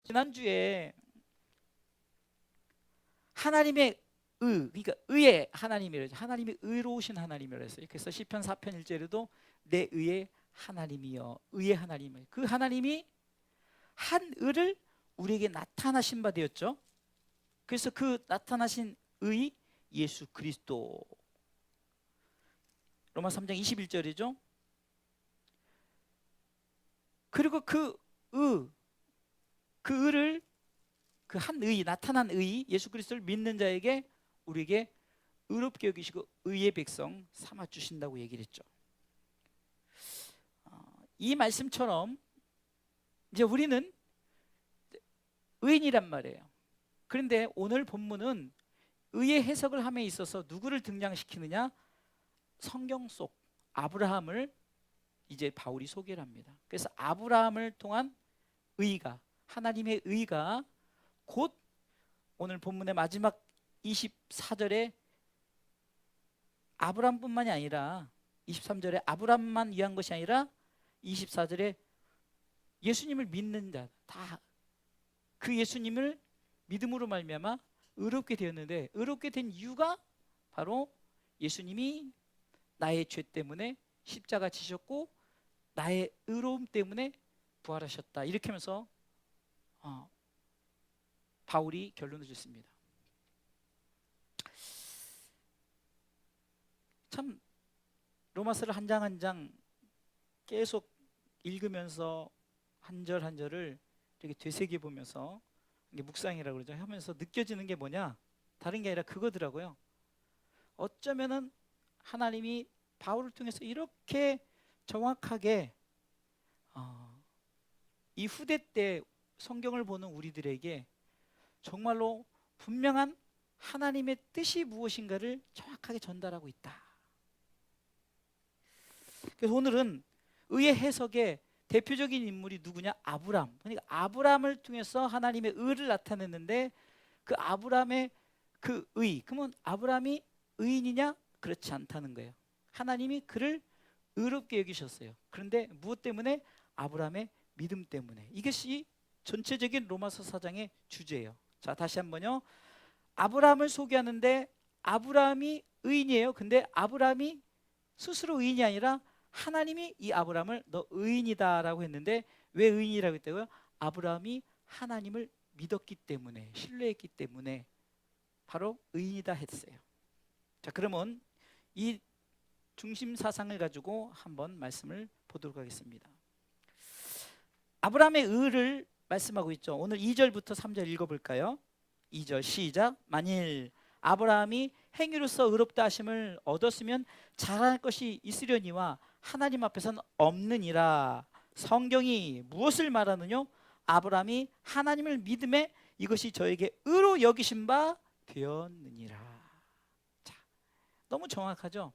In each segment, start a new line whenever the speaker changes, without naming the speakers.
지난주에 하나님의 그러니까 의의 하나님이래요. 하나님이 의로우신 하나님이라 했어요. 그래서 시편 4편 1절에도 내 의의 하나님이여, 의의 하나님이요. 그 하나님이 한 의를 우리에게 나타나신 바 되었죠. 그래서 그 나타나신 의 예수 그리스도. 로마 3장 21절이죠. 그리고 그 의를, 그 한 의, 나타난 의 예수 그리스도를 믿는 자에게 우리에게 의롭게 여기시고 의의 백성 삼아 주신다고 얘기를 했죠. 이 말씀처럼 이제 우리는 의인이란 말이에요. 그런데 오늘 본문은 의의 해석을 함에 있어서 누구를 등장시키느냐? 성경 속 아브라함을 이제 바울이 소개를 합니다. 그래서 아브라함을 통한 의가, 하나님의 의가 곧 오늘 본문의 마지막 24절에 아브라함뿐만이 아니라 23절에 아브라함만 위한 것이 아니라 24절에 예수님을 믿는 자 다 그 예수님을 믿음으로 말미암아 의롭게 되었는데, 의롭게 된 이유가 바로 예수님이 나의 죄 때문에 십자가 지셨고 나의 의로움 때문에 부활하셨다. 이렇게 하면서 바울이 결론을 짓습니다. 참 로마서를 한 장 한 장 계속 읽으면서 한 절 한 절을 이렇게 되새겨 보면서, 이게 묵상이라고 그러죠. 하면서 느껴지는 게 뭐냐? 다른 게 아니라 그거더라고요. 어쩌면은 하나님이 바울을 통해서 이렇게 정확하게 이 후대 때 성경을 보는 우리들에게 정말로 분명한 하나님의 뜻이 무엇인가를 정확하게 전달하고 있다. 그래서 오늘은 의의 해석의 대표적인 인물이 누구냐? 아브람. 그러니까 아브람을 통해서 하나님의 의를 나타냈는데, 그 아브람의 그 의, 그러면 아브람이 의인이냐? 그렇지 않다는 거예요. 하나님이 그를 의롭게 여기셨어요. 그런데 무엇 때문에? 아브람의 믿음 때문에. 이것이 전체적인 로마서 4장의 주제예요. 자, 다시 한번요. 아브람을 소개하는데 아브람이 의인이에요. 근데 아브람이 스스로 의인이 아니라 하나님이 이 아브람을 너 의인이다 라고 했는데, 왜 의인이라고 했다고요? 아브람이 하나님을 믿었기 때문에, 신뢰했기 때문에 바로 의인이다 했어요. 자, 그러면 이 중심 사상을 가지고 한번 말씀을 보도록 하겠습니다. 아브람의 의를 말씀하고 있죠. 오늘 2절부터 3절 읽어볼까요? 2절 시작. 만일 아브라함이 행위로서 의롭다 하심을 얻었으면 자랑할 것이 있으려니와 하나님 앞에서는 없느니라. 성경이 무엇을 말하느뇨? 아브라함이 하나님을 믿음에 이것이 저에게 의로 여기신 바 되었느니라. 자, 너무 정확하죠?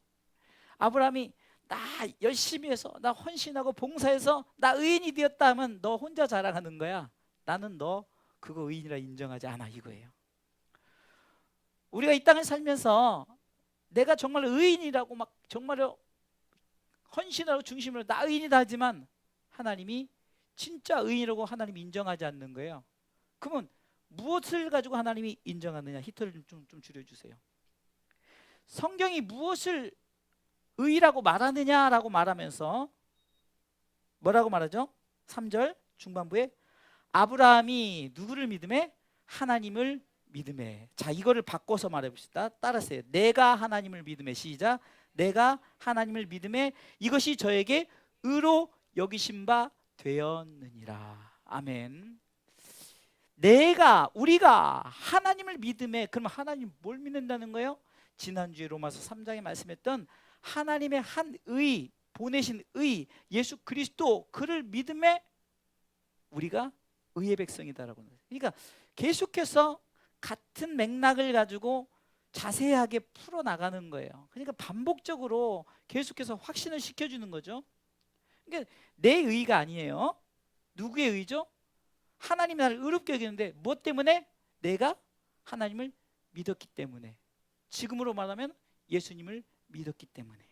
아브라함이 나 열심히 해서, 나 헌신하고 봉사해서 나 의인이 되었다 하면 너 혼자 자랑하는 거야. 나는 너 그거 의인이라 인정하지 않아, 이거예요. 우리가 이 땅을 살면서 내가 정말 의인이라고 막 정말로 헌신하고 중심으로 나 의인이다 하지만 하나님이 진짜 의인이라고 하나님이 인정하지 않는 거예요. 그러면 무엇을 가지고 하나님이 인정하느냐? 히터를 좀 줄여주세요. 성경이 무엇을 의라고 말하느냐라고 말하면서 뭐라고 말하죠? 3절 중반부에 아브라함이 누구를 믿음에? 하나님을 믿음에. 자, 이거를 바꿔서 말해봅시다. 따라하세요. 내가 하나님을 믿음에. 시작. 내가 하나님을 믿음에 이것이 저에게 의로 여기신 바 되었느니라. 아멘. 우리가 하나님을 믿음에. 그러면 하나님 뭘 믿는다는 거예요? 지난주에 로마서 3장에 말씀했던 하나님의 한 의, 보내신 의 예수 그리스도, 그를 믿음에 우리가 의의 백성이다라고. 그러니까 계속해서 같은 맥락을 가지고 자세하게 풀어나가는 거예요. 그러니까 반복적으로 계속해서 확신을 시켜주는 거죠. 그러니까 내 의가 아니에요. 누구의 의죠? 하나님이 나를 의롭게 여기는데 무엇 때문에? 내가 하나님을 믿었기 때문에. 지금으로 말하면 예수님을 믿었기 때문에.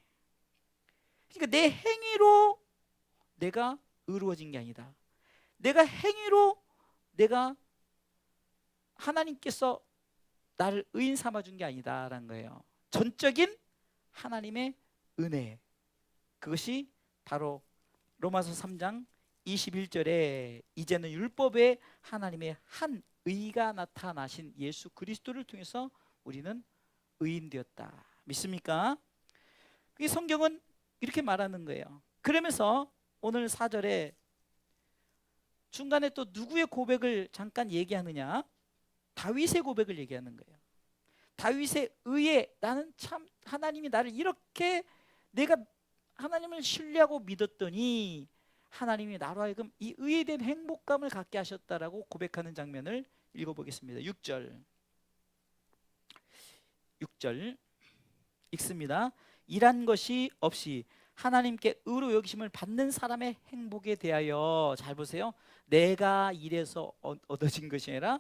그러니까 내 행위로 내가 의로워진 게 아니다. 내가 행위로 내가 하나님께서 나를 의인 삼아준 게 아니다라는 거예요. 전적인 하나님의 은혜, 그것이 바로 로마서 3장 21절에 이제는 율법에 하나님의 한 의가 나타나신 예수 그리스도를 통해서 우리는 의인되었다. 믿습니까? 이 성경은 이렇게 말하는 거예요. 그러면서 오늘 4절에 중간에 또 누구의 고백을 잠깐 얘기하느냐? 다윗의 고백을 얘기하는 거예요. 다윗의 의에 나는 참 하나님이 나를 이렇게 내가 하나님을 신뢰하고 믿었더니 하나님이 나로 하여금 이 의에 대한 행복감을 갖게 하셨다라고 고백하는 장면을 읽어보겠습니다. 6절 읽습니다. 일한 것이 없이 하나님께 의로 여기심을 받는 사람의 행복에 대하여, 잘 보세요, 내가 일해서 얻어진 것이 아니라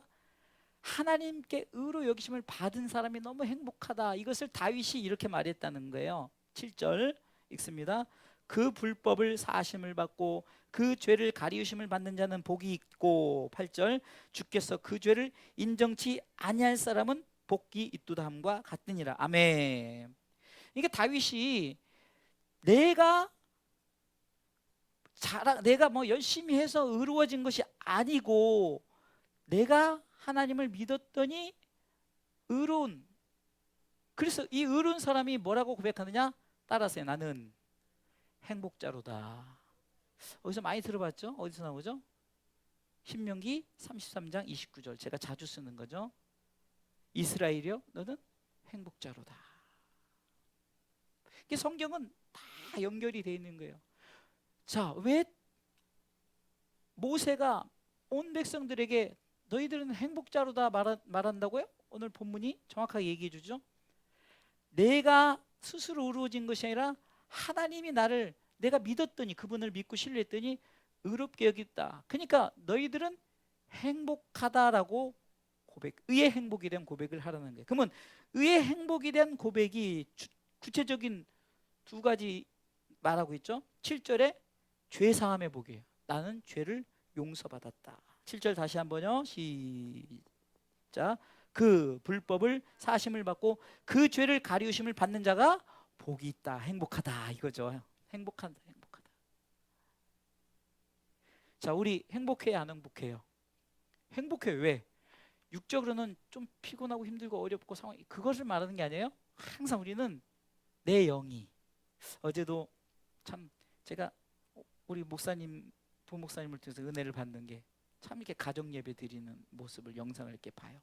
하나님께 의로 여기심을 받은 사람이 너무 행복하다. 이것을 다윗이 이렇게 말했다는 거예요. 7절 읽습니다. 그 불법을 사하심을 받고 그 죄를 가리우심을 받는 자는 복이 있고, 8절 주께서 그 죄를 인정치 아니할 사람은 복이 있도다함과 같으니라. 아멘. 이게 다윗이 내가 뭐 열심히 해서 의로워진 것이 아니고 내가 하나님을 믿었더니 의로운, 그래서 이 의로운 사람이 뭐라고 고백하느냐? 따라하세요. 나는 행복자로다. 어디서 많이 들어봤죠? 어디서 나오죠? 신명기 33장 29절, 제가 자주 쓰는 거죠. 이스라엘이여 너는 행복자로다. 이게 성경은 다 연결이 되어 있는 거예요. 자, 왜 모세가 온 백성들에게 너희들은 행복자로다 말한다고요? 오늘 본문이 정확하게 얘기해 주죠. 내가 스스로 의로워진 것이 아니라 하나님이 나를, 내가 믿었더니, 그분을 믿고 신뢰했더니 의롭게 여겼다. 그러니까 너희들은 행복하다라고 의의 행복에 대한 고백을 하라는 거예요. 그러면 의의 행복에 대한 고백이 구체적인 두 가지 말하고 있죠. 7절에 죄사함의 복이에요. 나는 죄를 용서받았다. 7절 다시 한번요. 시작. 그 불법을 사심을 받고 그 죄를 가리우심을 받는 자가 복이 있다. 행복하다 이거죠. 행복하다. 자, 우리 행복해야 안 행복해요? 행복해요. 왜? 육적으로는 좀 피곤하고 힘들고 어렵고 상황이, 그것을 말하는 게 아니에요. 항상 우리는 내 영이, 어제도 참 제가 우리 목사님, 부목사님을 통해서 은혜를 받는 게 참 이렇게 가정 예배 드리는 모습을, 영상을 이렇게 봐요.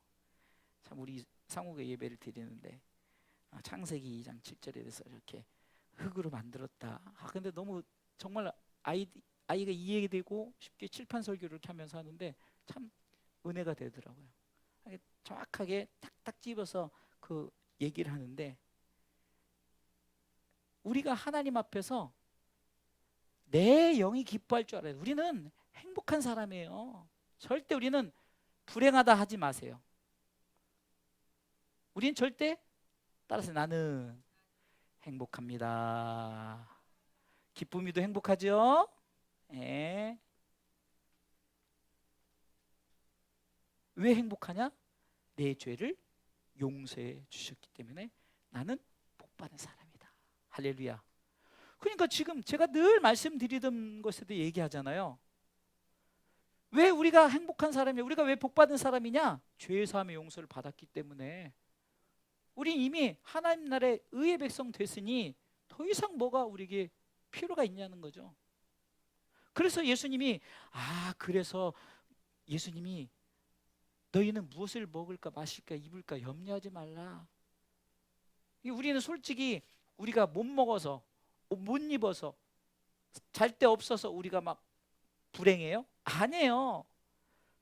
참 우리 상호가 예배를 드리는데 창세기 2장 7절에 대해서 이렇게 흙으로 만들었다. 근데 너무 정말 아이가 이해되고 쉽게 칠판 설교를 이렇게 하면서 하는데 참 은혜가 되더라고요. 정확하게 딱딱 집어서 그 얘기를 하는데, 우리가 하나님 앞에서 내 영이 기뻐할 줄 알아요. 우리는 행복한 사람이에요. 절대 우리는 불행하다 하지 마세요. 우리는 절대, 따라서 나는 행복합니다. 기쁨이도 행복하죠? 예. 왜 행복하냐? 내 죄를 용서해 주셨기 때문에 나는 복받은 사람이다. 할렐루야. 그러니까 지금 제가 늘 말씀드리던 것에도 얘기하잖아요. 왜 우리가 행복한 사람이냐? 우리가 왜 복받은 사람이냐? 죄사함의 용서를 받았기 때문에. 우리 이미 하나님 나라의 의의 백성 됐으니 더 이상 뭐가 우리에게 필요가 있냐는 거죠. 그래서 예수님이 너희는 무엇을 먹을까 마실까 입을까 염려하지 말라. 우리는 솔직히 우리가 못 먹어서, 못 입어서, 잘 데 없어서 우리가 막 불행해요? 아니에요.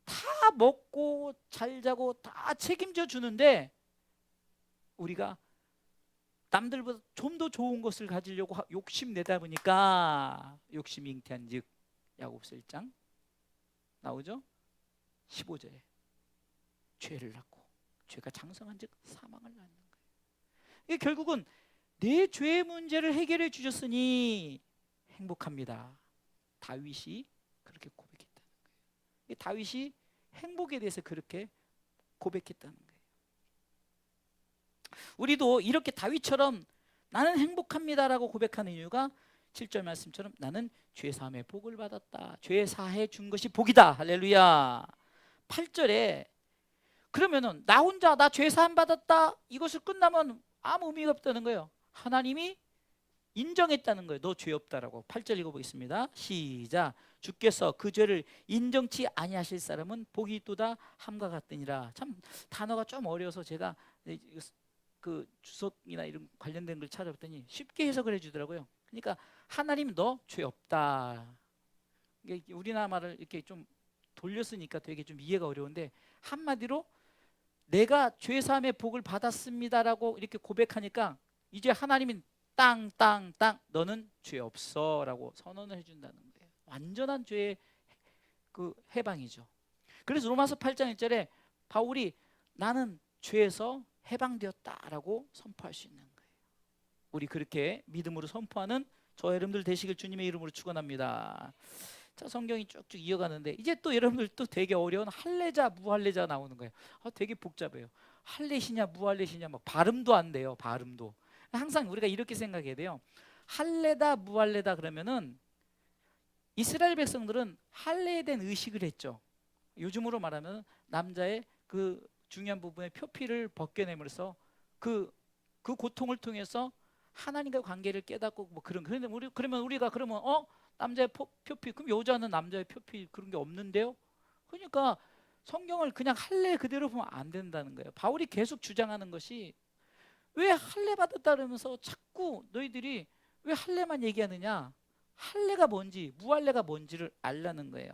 다 먹고 잘 자고 다 책임져 주는데 우리가 남들보다 좀 더 좋은 것을 가지려고 욕심내다 보니까 욕심이 잉태한즉, 야고보서 1장 나오죠? 15절에 죄를 낳고 죄가 장성한즉 사망을 낳는 거예요. 이게 결국은 내 죄의 문제를 해결해 주셨으니 행복합니다. 다윗이 그렇게 고백했다는 거예요. 다윗이 행복에 대해서 그렇게 고백했다는 거예요. 우리도 이렇게 다윗처럼 나는 행복합니다라고 고백하는 이유가 7절 말씀처럼 나는 죄사함의 복을 받았다. 죄 사해 준 것이 복이다. 할렐루야. 8절에 그러면은 나 혼자 나 죄사함 받았다 이것을 끝나면 아무 의미가 없다는 거예요. 하나님이 인정했다는 거예요. 너 죄 없다라고. 8절 읽어보겠습니다. 시작. 주께서 그 죄를 인정치 아니하실 사람은 복이 있도다 함과 같으니라. 참 단어가 좀 어려워서 제가 그 주석이나 이런 관련된 걸 찾아봤더니 쉽게 해석을 해주더라고요. 그러니까 하나님 너 죄 없다. 이게 우리나라 말을 이렇게 좀 돌렸으니까 되게 좀 이해가 어려운데 한마디로 내가 죄사함의 복을 받았습니다라고 이렇게 고백하니까 이제 하나님이 땅 너는 죄 없어라고 선언을 해준다는 거예요. 완전한 죄의 그 해방이죠. 그래서 로마서 8장 1절에 바울이 나는 죄에서 해방되었다라고 선포할 수 있는 거예요. 우리 그렇게 믿음으로 선포하는 저 여러분들 되시길 주님의 이름으로 축원합니다. 자, 성경이 쭉쭉 이어가는데 이제 또 여러분들 또 되게 어려운 할례자 무할례자 나오는 거예요. 되게 복잡해요. 할례시냐 무할례시냐 막 발음도 안 돼요. 발음도. 항상 우리가 이렇게 생각해야 돼요. 할례다 무할례다 그러면은 이스라엘 백성들은 할례에 대한 의식을 했죠. 요즘으로 말하면 남자의 그 중요한 부분의 표피를 벗겨내면서 그 고통을 통해서 하나님과 관계를 깨닫고 뭐 그런데 그러면 우리가 그러면 남자의 표피 그럼 여자는 남자의 표피 그런 게 없는데요. 그러니까 성경을 그냥 할례 그대로 보면 안 된다는 거예요. 바울이 계속 주장하는 것이 왜 할례 받았다 그러면서 자꾸 너희들이 왜 할례만 얘기하느냐, 할례가 뭔지 무할례가 뭔지를 알라는 거예요.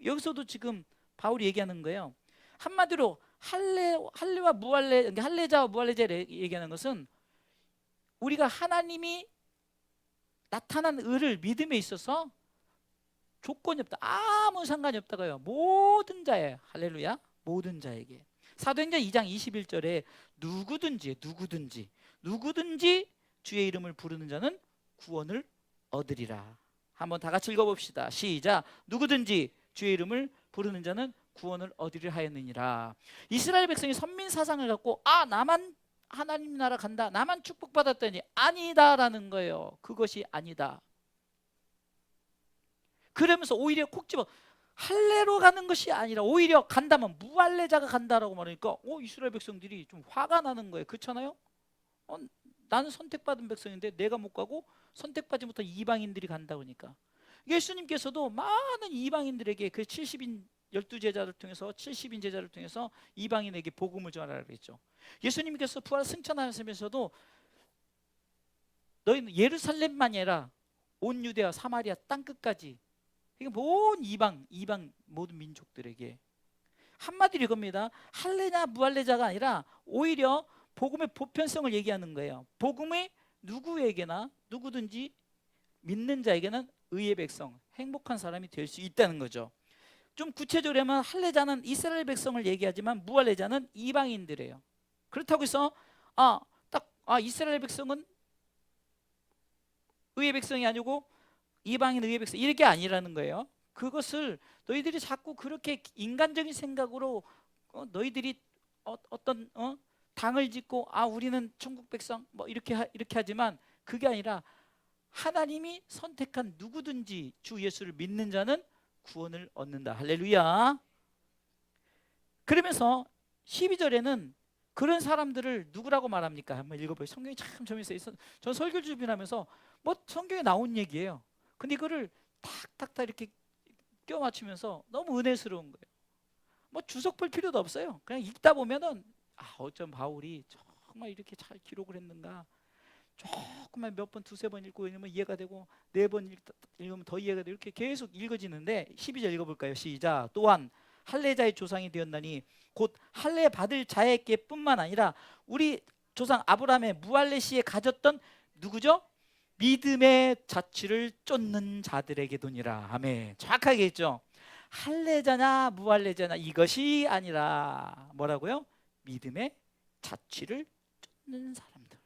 여기서도 지금 바울이 얘기하는 거예요. 한마디로 할례와 무할례, 할례자와 무할례자를 얘기하는 것은 우리가 하나님이 나타난 의를 믿음에 있어서 조건이 없다, 아무 상관이 없다고요. 모든 자에, 할렐루야, 모든 자에게. 사도행전 2장 21절에 누구든지 주의 이름을 부르는 자는 구원을 얻으리라. 한번 다 같이 읽어봅시다. 시작. 누구든지 주의 이름을 부르는 자는 구원을 얻으리라 하였느니라. 이스라엘 백성이 선민 사상을 갖고 나만 하나님 나라 간다, 나만 축복받았더니 아니다라는 거예요. 그것이 아니다. 그러면서 오히려 콕 집어 할례로 가는 것이 아니라 오히려 간다면 무할례자가 간다라고 말하니까 이스라엘 백성들이 좀 화가 나는 거예요. 그렇잖아요. 나는 선택받은 백성인데 내가 못 가고 선택받지 못한 이방인들이 간다 그러니까 예수님께서도 많은 이방인들에게 그 70인 12제자를 통해서 70인 제자를 통해서 이방인에게 복음을 전하라 그랬죠. 예수님께서 부활 승천하시면서도 너희는 예루살렘만이 아니라 온 유대와 사마리아 땅끝까지, 그러니까 온 이방 모든 민족들에게 한마디로 이겁니다. 할례냐 무할례자가 아니라 오히려 복음의 보편성을 얘기하는 거예요. 복음이 누구에게나 누구든지 믿는 자에게는 의의 백성, 행복한 사람이 될 수 있다는 거죠. 좀 구체적으로 하면 할례자는 이스라엘 백성을 얘기하지만 무할례자는 이방인들이에요. 그렇다고 해서 이스라엘 백성은 의의 백성이 아니고 이방인 의의 백성 이렇게 아니라는 거예요. 그것을 너희들이 자꾸 그렇게 인간적인 생각으로 너희들이 어떤 당을 짓고 우리는 천국 백성 뭐 이렇게 하지만 그게 아니라 하나님이 선택한 누구든지 주 예수를 믿는 자는 구원을 얻는다. 할렐루야. 그러면서 12절에는 그런 사람들을 누구라고 말합니까? 한번 읽어봐요. 성경이 참 재밌어요. 전 설교 준비하면서 뭐 성경에 나온 얘기예요. 근데 이거를 탁탁탁 이렇게 껴 맞추면서 너무 은혜스러운 거예요. 뭐 주석 볼 필요도 없어요. 그냥 읽다 보면은 어쩜 바울이 정말 이렇게 잘 기록을 했는가. 조금만 몇 번 두세 번 읽고 있으면 이해가 되고 네 번 읽으면 더 이해가 되고 이렇게 계속 읽어지는데 12절 읽어볼까요? 시작. 또한 할례자의 조상이 되었나니 곧 할례 받을 자에게 뿐만 아니라 우리 조상 아브라함의 무할례 시에 가졌던 누구죠? 믿음의 자취를 쫓는 자들에게도니라. 아멘. 정확하게 했죠. 할례자냐 무할례자냐 이것이 아니라 뭐라고요? 믿음의 자취를 쫓는 사람들.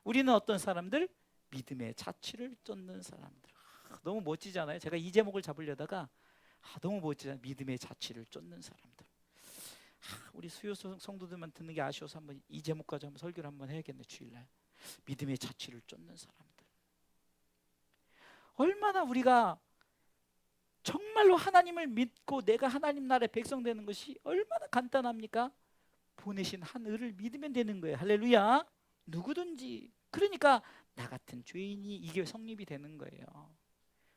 우리는 어떤 사람들? 믿음의 자취를 쫓는 사람들. 너무 멋지잖아요. 제가 이 제목을 잡으려다가 너무 멋지잖아요. 믿음의 자취를 쫓는 사람들. 우리 수요 성도들만 듣는 게 아쉬워서 한번 이 제목까지 한번 설교를 한번 해야겠네, 주일날. 믿음의 자취를 쫓는 사람들. 얼마나 우리가 정말로 하나님을 믿고 내가 하나님 나라의 백성 되는 것이 얼마나 간단합니까? 보내신 한 을을 믿으면 되는 거예요. 할렐루야. 누구든지. 그러니까 나 같은 죄인이 이게 성립이 되는 거예요.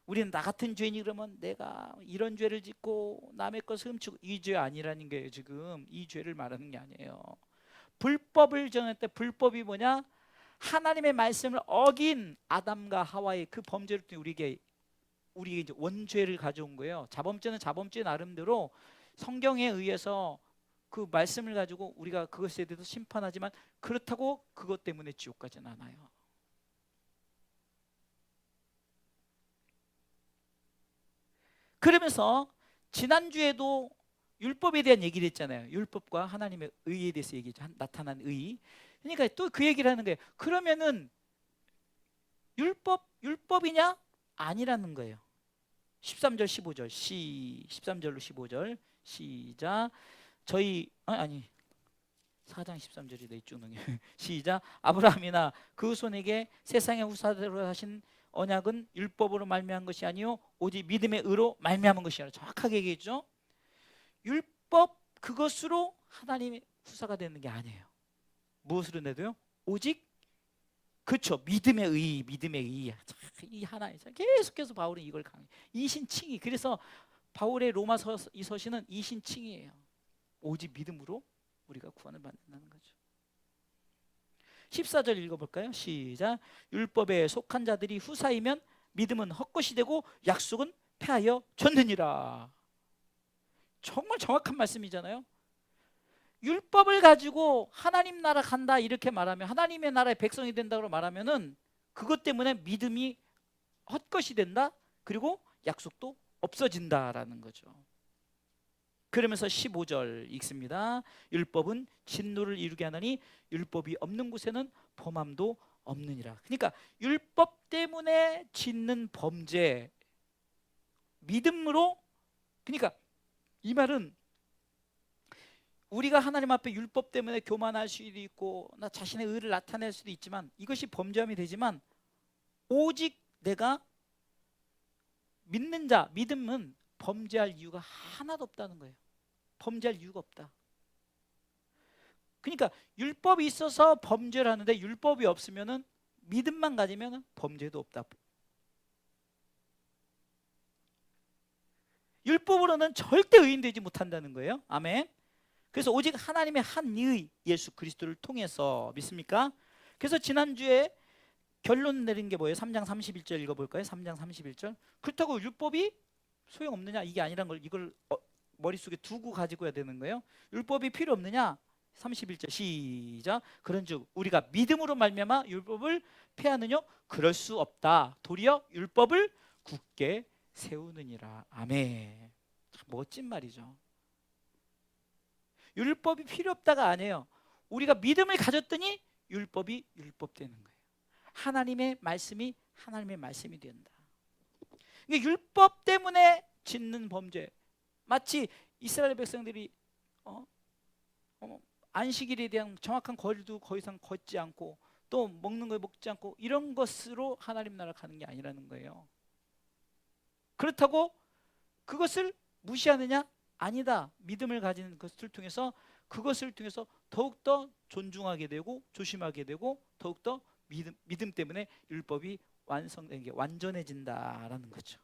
우리는 나 같은 죄인이 그러면 내가 이런 죄를 짓고 남의 것을 훔치고, 이 죄 아니라는 거예요. 지금 이 죄를 말하는 게 아니에요. 불법을 정할 때, 불법이 뭐냐? 하나님의 말씀을 어긴 아담과 하와의 그 범죄를 통해 우리에게 이제 원죄를 가져온 거예요. 자범죄는 자범죄 나름대로 성경에 의해서 그 말씀을 가지고 우리가 그것에 대해서 심판하지만, 그렇다고 그것 때문에 지옥 가진 않아요. 그러면서 지난주에도 율법에 대한 얘기를 했잖아요. 율법과 하나님의 의에 대해서 얘기했죠. 나타난 의. 그러니까 또 그 얘기를 하는 거예요. 그러면은 율법이냐? 아니라는 거예요. 13절 15절 13절로 15절 시작. 저희 아니 4장 13절이다 이쪽은. 시작. 아브라함이나 그 손에게 세상의 후사대로 하신 언약은 율법으로 말미암은 것이 아니요 오직 믿음의 의로 말미암은 것이라. 정확하게 얘기했죠. 율법 그것으로 하나님의 후사가 되는 게 아니에요. 무엇으로 내도요? 오직, 그렇죠, 믿음의 의, 믿음의 의. 이 하나 계속해서 바울은 이걸 강해. 이신칭의. 그래서 바울의 로마서 이 서신은 이신칭이에요. 오직 믿음으로 우리가 구원을 받는다는 거죠. 14절 읽어볼까요? 시작. 율법에 속한 자들이 후사이면 믿음은 헛것이 되고 약속은 패하여 졌느니라. 정말 정확한 말씀이잖아요. 율법을 가지고 하나님 나라 간다 이렇게 말하면, 하나님의 나라의 백성이 된다고 말하면은 그것 때문에 믿음이 헛것이 된다, 그리고 약속도 없어진다라는 거죠. 그러면서 15절 읽습니다. 율법은 진노를 이루게 하나니 율법이 없는 곳에는 범함도 없느니라. 그러니까 율법 때문에 짓는 범죄, 믿음으로, 그러니까 이 말은 우리가 하나님 앞에 율법 때문에 교만할 수도 있고 나 자신의 의를 나타낼 수도 있지만, 이것이 범죄함이 되지만, 오직 내가 믿는 자, 믿음은 범죄할 이유가 하나도 없다는 거예요. 범죄할 이유가 없다. 그러니까 율법이 있어서 범죄를 하는데, 율법이 없으면은 믿음만 가지면 범죄도 없다. 율법으로는 절대 의인되지 못한다는 거예요. 아멘. 그래서 오직 하나님의 한 의 예수 그리스도를 통해서 믿습니까? 그래서 지난주에 결론 내린 게 뭐예요? 3장 31절 읽어볼까요? 3장 31절. 그렇다고 율법이 소용없느냐? 이게 아니란 걸, 이걸 머릿속에 두고 가지고 해야 되는 거예요. 율법이 필요 없느냐? 31절 시작. 그런즉 우리가 믿음으로 말미암아 율법을 폐하느냐? 그럴 수 없다. 도리어 율법을 굳게 세우느니라. 아멘. 참 멋진 말이죠. 율법이 필요 없다가 아니에요. 우리가 믿음을 가졌더니 율법이 율법 되는 거예요. 하나님의 말씀이 하나님의 말씀이 된다. 이게 율법 때문에 짓는 범죄, 마치 이스라엘 백성들이 안식일에 대한 정확한 거리도 더 이상 걷지 않고, 또 먹는 걸 먹지 않고, 이런 것으로 하나님 나라 가는 게 아니라는 거예요. 그렇다고 그것을 무시하느냐? 아니다. 믿음을 가지는 것을 통해서, 그것을 통해서 더욱더 존중하게 되고 조심하게 되고, 더욱더 믿음 때문에 율법이 완성된 게 완전해진다라는 거죠.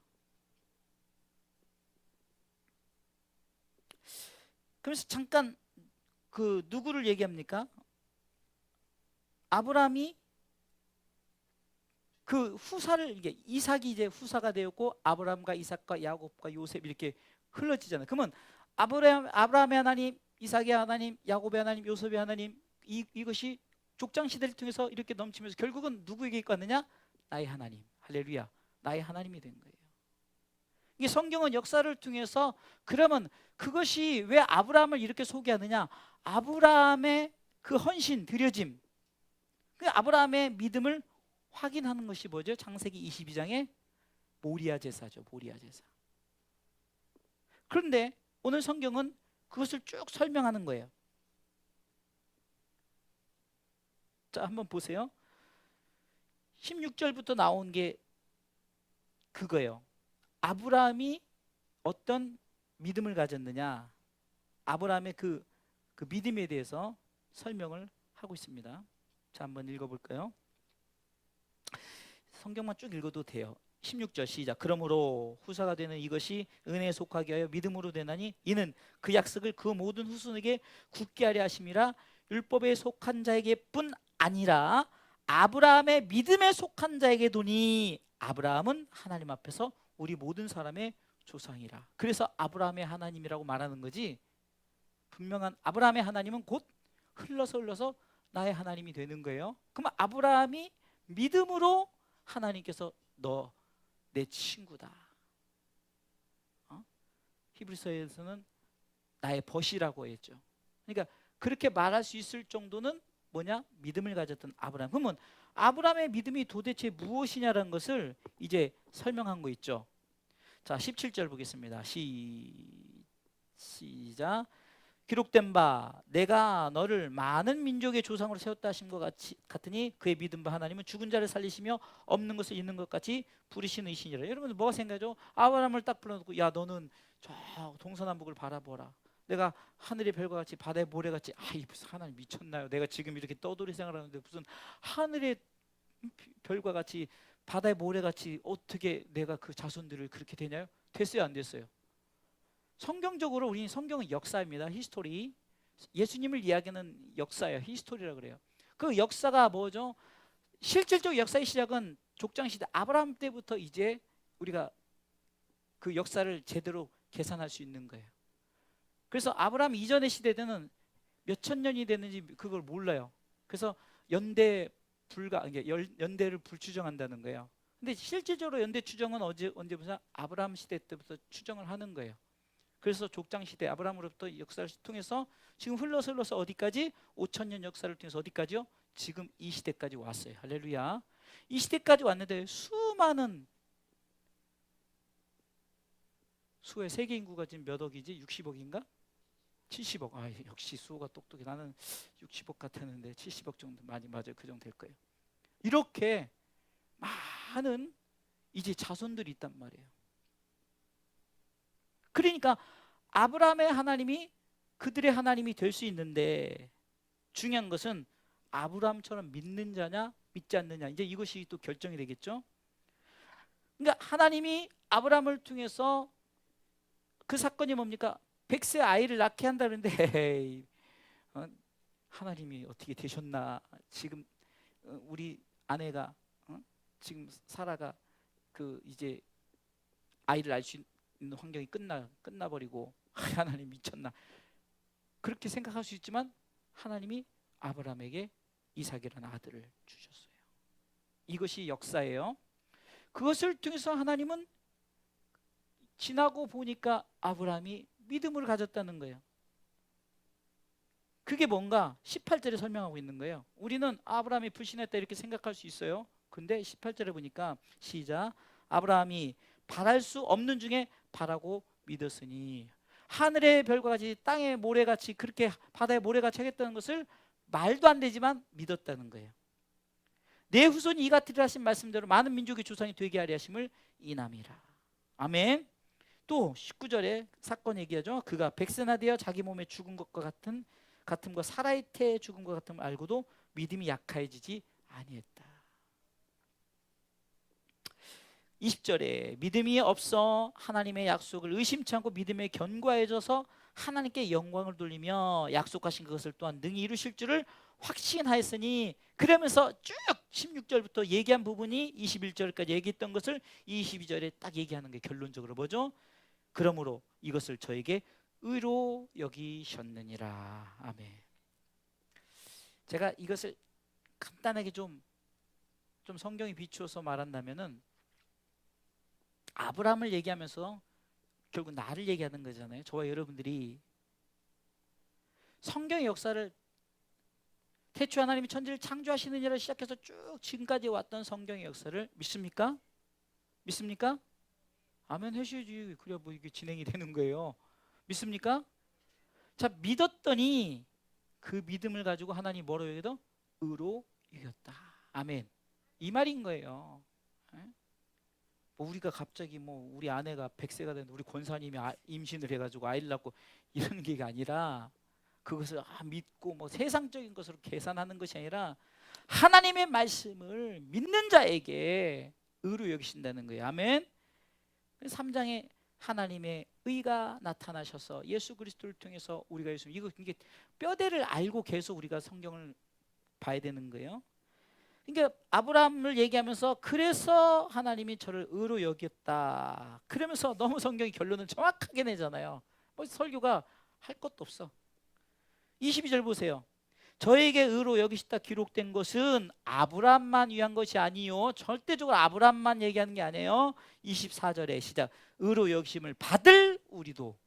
그래서 잠깐 그 누구를 얘기합니까? 아브라함이 그 후사를, 이게 이삭이 이제 후사가 되었고 아브라함과 이삭과 야곱과 요셉 이렇게 흘러지잖아요. 그러면 아브라함의 하나님, 이삭의 하나님, 야곱의 하나님, 요셉의 하나님, 이것이 족장 시대를 통해서 이렇게 넘치면서 결국은 누구에게 갔느냐? 나의 하나님, 할렐루야, 나의 하나님이 된 거예요. 이 성경은 역사를 통해서, 그러면 그것이 왜 아브라함을 이렇게 소개하느냐? 아브라함의 그 헌신, 드려짐, 그 아브라함의 믿음을 확인하는 것이 뭐죠? 창세기 22장의 모리아 제사죠. 모리아 제사. 그런데 오늘 성경은 그것을 쭉 설명하는 거예요. 자, 한번 보세요. 16절부터 나온 게 그거예요. 아브라함이 어떤 믿음을 가졌느냐, 아브라함의 그 믿음에 대해서 설명을 하고 있습니다. 자, 한번 읽어볼까요? 성경만 쭉 읽어도 돼요. 16절 시작. 그러므로 후사가 되는 이것이 은혜에 속하게 하여 믿음으로 되나니 이는 그 약속을 그 모든 후손에게 굳게 하려 하심이라. 율법에 속한 자에게뿐 아니라 아브라함의 믿음에 속한 자에게 도니 아브라함은 하나님 앞에서 우리 모든 사람의 조상이라. 그래서 아브라함의 하나님이라고 말하는 거지, 분명한 아브라함의 하나님은 곧 흘러서 나의 하나님이 되는 거예요. 그럼 아브라함이 믿음으로 하나님께서 너 내 친구다. 히브리서에서는 나의 벗이라고 했죠. 그러니까 그렇게 말할 수 있을 정도는 뭐냐? 믿음을 가졌던 아브라함. 그러면 아브라함의 믿음이 도대체 무엇이냐라는 것을 이제 설명한 거 있죠. 자, 17절 보겠습니다. 시작. 기록된 바 내가 너를 많은 민족의 조상으로 세웠다 하신 것 같으니 그의 믿음 바 하나님은 죽은 자를 살리시며 없는 것을 있는 것 같이 부르시는 이시니라. 여러분 뭐가 생각하죠? 아브라함을 딱 불러놓고 야 너는 저 동서남북을 바라보라. 내가 하늘의 별과 같이 바다의 모래같이. 아이 무슨 하나님 미쳤나요? 내가 지금 이렇게 떠돌이 생활하는데 무슨 하늘의 별과 같이 바다의 모래같이 어떻게 내가 그 자손들을 그렇게 되냐요? 됐어요 안 됐어요? 성경적으로 우리 성경은 역사입니다. 히스토리. 예수님을 이야기하는 역사예요. 히스토리라 그래요. 그 역사가 뭐죠? 실질적 역사의 시작은 족장시대 아브라함 때부터 이제 우리가 그 역사를 제대로 계산할 수 있는 거예요. 그래서 아브라함 이전의 시대들은 몇천 년이 됐는지 그걸 몰라요. 그래서 연대 불가, 연대를 불추정한다는 거예요. 근데 실질적으로 연대 추정은 언제부터? 아브라함 시대 때부터 추정을 하는 거예요. 그래서 족장시대 아브라함으로부터 역사를 통해서 지금 흘러서 어디까지? 5,000년 역사를 통해서 어디까지요? 지금 이 시대까지 왔어요. 할렐루야. 이 시대까지 왔는데 수많은 수의 세계 인구가 지금 몇 억이지? 60억인가? 70억. 아, 역시 수호가 똑똑해. 나는 60억 같았는데 70억 정도. 많이 맞아요. 그 정도 될 거예요. 이렇게 많은 이제 자손들이 있단 말이에요. 그러니까 아브라함의 하나님이 그들의 하나님이 될 수 있는데 중요한 것은 아브라함처럼 믿는 자냐 믿지 않느냐, 이제 이것이 또 결정이 되겠죠. 그러니까 하나님이 아브라함을 통해서 그 사건이 뭡니까? 100세 아이를 낳게 한다는데 에이, 하나님이 어떻게 되셨나. 지금 우리 아내가 지금 사라가 그 이제 아이를 낳을 수 있는 환경이 끝나버리고 하나님 미쳤나, 그렇게 생각할 수 있지만 하나님이 아브라함에게 이삭이라는 아들을 주셨어요. 이것이 역사예요. 그것을 통해서 하나님은 지나고 보니까 아브라함이 믿음을 가졌다는 거예요. 그게 뭔가 18절에 설명하고 있는 거예요. 우리는 아브라함이 불신했다 이렇게 생각할 수 있어요. 근데 18절에 보니까 시작. 아브라함이 바랄 수 없는 중에 바라고 믿었으니. 하늘의 별과 같이 땅의 모래같이 그렇게 바다의 모래같이 하겠다는 것을 말도 안 되지만 믿었다는 거예요. 내 후손이 이 같으리라 하신 말씀대로 많은 민족의 조상이 되게 하려 하심을 인함이라. 아멘. 또 19절에 사건 얘기하죠. 그가 백세나 되어 자기 몸에 죽은 것과 같음과 사라의 태에 죽은 것 같음을 알고도 믿음이 약해지지 아니했다. 20절에 믿음이 없어 하나님의 약속을 의심치 않고 믿음에 견고해져서 하나님께 영광을 돌리며 약속하신 그것을 또한 능히 이루실 줄을 확신하였으니. 그러면서 쭉 16절부터 얘기한 부분이 21절까지 얘기했던 것을 22절에 딱 얘기하는 게 결론적으로 뭐죠? 그러므로 이것을 저에게 의로 여기셨느니라. 아멘. 제가 이것을 간단하게 좀 성경에 비추어서 말한다면은 아브라함을 얘기하면서 결국 나를 얘기하는 거잖아요. 저와 여러분들이 성경의 역사를 태초에 하나님이 천지를 창조하시느냐를 시작해서 쭉 지금까지 왔던 성경의 역사를 믿습니까? 믿습니까? 아멘 하셔야지. 그래야 뭐 이게 진행이 되는 거예요. 믿습니까? 자, 믿었더니 그 믿음을 가지고 하나님 뭐로 여겨도 의로 여겼다. 아멘. 이 말인 거예요. 예? 뭐 우리가 갑자기 뭐 우리 아내가 100세가 됐는데 우리 권사님이 임신을 해가지고 아이를 낳고 이런 게 아니라, 그것을 믿고 뭐 세상적인 것으로 계산하는 것이 아니라 하나님의 말씀을 믿는 자에게 의로 여기신다는 거예요. 아멘. 3장에 하나님의 의가 나타나셔서 예수 그리스도를 통해서 우리가 예수, 이게 뼈대를 알고 계속 우리가 성경을 봐야 되는 거예요. 그러니까 아브라함을 얘기하면서 그래서 하나님이 저를 의로 여겼다, 그러면서 너무 성경의 결론을 정확하게 내잖아요. 뭐 설교가 할 것도 없어. 22절 보세요. 저에게 의로 여기시다 기록된 것은 아브라함만 위한 것이 아니요, 절대적으로 아브라함만 얘기하는 게 아니에요. 24절에 시작. 의로 여기심을 받을 우리도.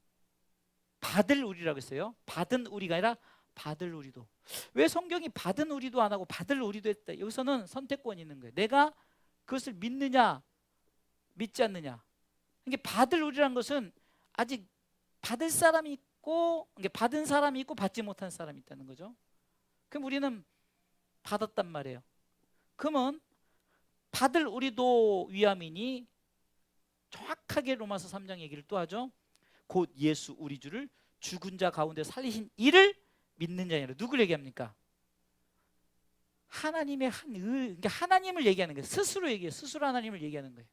받을 우리라고 했어요. 받은 우리가 아니라 받을 우리도. 왜 성경이 받은 우리도 안 하고 받을 우리도 했다? 여기서는 선택권이 있는 거예요. 내가 그것을 믿느냐 믿지 않느냐. 이게 받을 우리라는 것은 아직 받을 사람이 있고, 이게 받은 사람이 있고 받지 못한 사람이 있다는 거죠. 그럼 우리는 받았단 말이에요. 그러면 받을 우리도 위함이니, 정확하게 로마서 3장 얘기를 또 하죠. 곧 예수 우리 주를 죽은 자 가운데 살리신 이를 믿는 자니라. 누구를 얘기합니까? 하나님의 한 그러니까 하나님을 얘기하는 거예요. 스스로 얘기해요. 스스로 하나님을 얘기하는 거예요.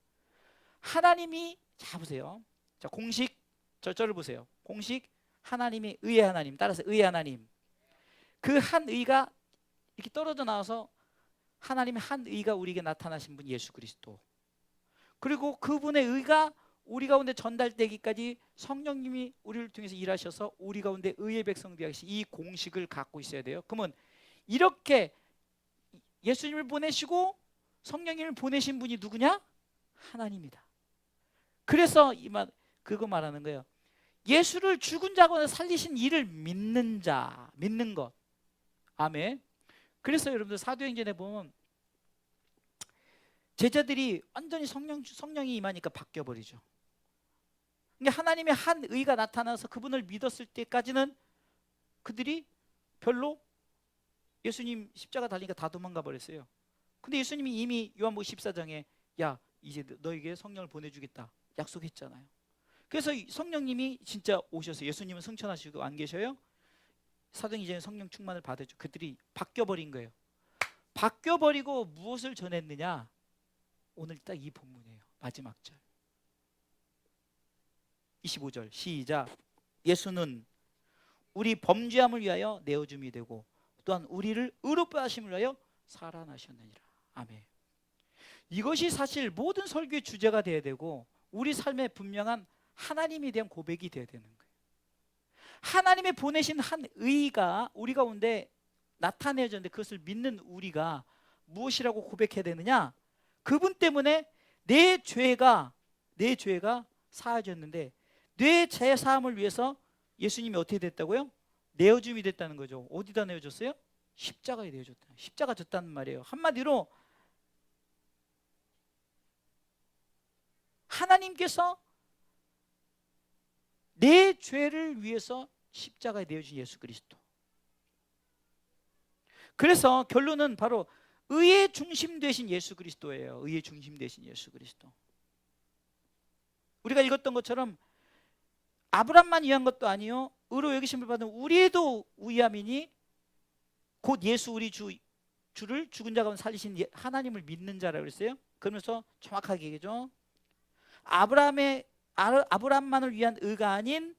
하나님이, 자 보세요. 자, 공식 절절을 보세요. 공식 하나님이 의의 하나님, 따라서 의의 하나님. 그 한 의가 이렇게 떨어져 나와서 하나님의 한 의가 우리에게 나타나신 분 예수 그리스도. 그리고 그분의 의가 우리 가운데 전달되기까지 성령님이 우리를 통해서 일하셔서 우리 가운데 의의 백성 되게 하신 이 공식을 갖고 있어야 돼요. 그러면 이렇게 예수님을 보내시고 성령님을 보내신 분이 누구냐? 하나님이다. 그래서 그거 말하는 거예요. 예수를 죽은 자 가운데 살리신 이를 믿는 자, 믿는 것. 아멘. 그래서 여러분들 사도행전에 보면 제자들이 완전히 성령이 임하니까 바뀌어버리죠. 그러니까 하나님의 한 의가 나타나서 그분을 믿었을 때까지는 그들이 별로, 예수님 십자가 달리니까 다 도망가 버렸어요. 근데 예수님이 이미 요한복음 14장에 야 이제 너에게 성령을 보내주겠다 약속했잖아요. 그래서 성령님이 진짜 오셔서, 예수님은 승천하시고 안 계셔요? 사도행전에 성령 충만을 받았죠. 그들이 바뀌어버린 거예요. 바뀌어버리고 무엇을 전했느냐? 오늘 딱 이 본문이에요. 마지막 절 25절 시작. 예수는 우리 범죄함을 위하여 내어줌이 되고 또한 우리를 의롭게 하심을 위하여 살아나셨느니라. 아멘. 이것이 사실 모든 설교의 주제가 되어야 되고 우리 삶에 분명한 하나님에 대한 고백이 되어야 되는 거예요. 하나님의 보내신 한 의가 우리 가운데 나타내졌는데 그것을 믿는 우리가 무엇이라고 고백해야 되느냐? 그분 때문에 내 죄가 사하졌는데 내 죄 사함을 위해서 예수님이 어떻게 됐다고요? 내어줌이 됐다는 거죠. 어디다 내어줬어요? 십자가에 내어줬다. 십자가 졌다는 말이에요. 한마디로 하나님께서 내 죄를 위해서 십자가에 내어준 예수 그리스도. 그래서 결론은 바로 의의 중심 되신 예수 그리스도예요. 의의 중심 되신 예수 그리스도. 우리가 읽었던 것처럼 아브람만 위한 것도 아니요, 의로 여기심을 받은 우리도 위함이니 곧 예수 우리 주를 죽은 자 가운데 살리신 하나님을 믿는 자라고 그랬어요. 그러면서 정확하게 얘기죠. 아브람만을 위한 의가 아닌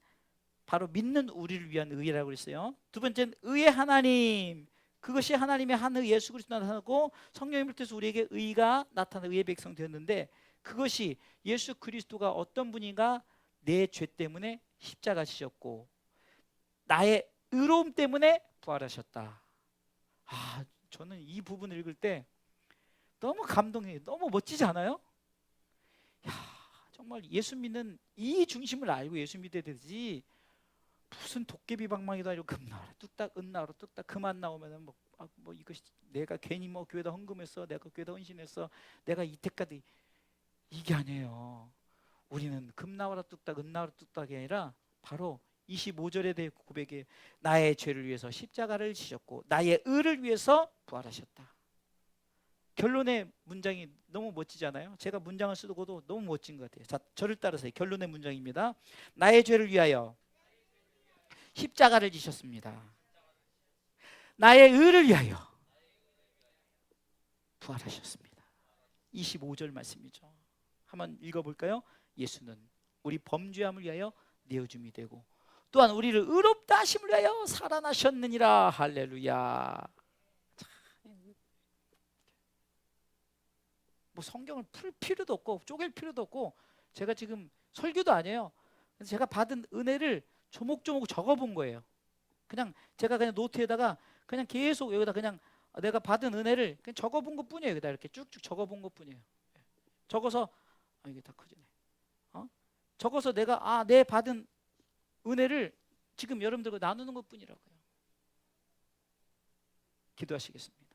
바로 믿는 우리를 위한 의라고 그랬어요. 두 번째는 의의 하나님. 그것이 하나님의 한 의 예수 그리스도 나타나고 성령님을 통해서 우리에게 의가 나타나 의의 백성 되었는데, 그것이 예수 그리스도가 어떤 분인가? 내 죄 때문에 십자가 지셨고 나의 의로움 때문에 부활하셨다. 저는 이 부분을 읽을 때 너무 감동해요. 너무 멋지지 않아요? 정말 예수 믿는 이 중심을 알고 예수 믿어야 되지, 무슨 도깨비 방망이도 아니고 금나라 뚝딱 은나라 뚝딱 그만 나오면은 뭐 이것이 내가 괜히 뭐 교회다 헌금했어, 내가 교회다 헌신했어, 내가 이때까지, 이게 아니에요. 우리는 금 나와라 뚝딱 은 나와라 뚝딱이 아니라 바로 25절에 대해 고백해 나의 죄를 위해서 십자가를 지셨고 나의 의를 위해서 부활하셨다. 결론의 문장이 너무 멋지지 않아요? 제가 문장을 쓰고도 너무 멋진 것 같아요. 자, 저를 따라서 결론의 문장입니다. 나의 죄를 위하여 십자가를 지셨습니다. 나의 의를 위하여 부활하셨습니다. 25절 말씀이죠. 한번 읽어볼까요? 예수는 우리 범죄함을 위하여 내어줌이 되고 또한 우리를 의롭다 하심을 위하여 살아나셨느니라. 할렐루야. 뭐 성경을 풀 필요도 없고 쪼갤 필요도 없고 제가 지금 설교도 아니에요. 그래서 제가 받은 은혜를 조목조목 적어본 거예요. 그냥 제가 그냥 노트에다가 그냥 계속 여기다 그냥 내가 받은 은혜를 그냥 적어본 것 뿐이에요. 여기다 이렇게 쭉쭉 적어본 것 뿐이에요. 적어서 이게 다 커지네. 적어서 내가 내 받은 은혜를 지금 여러분들과 나누는 것 뿐이라고요. 기도하시겠습니다.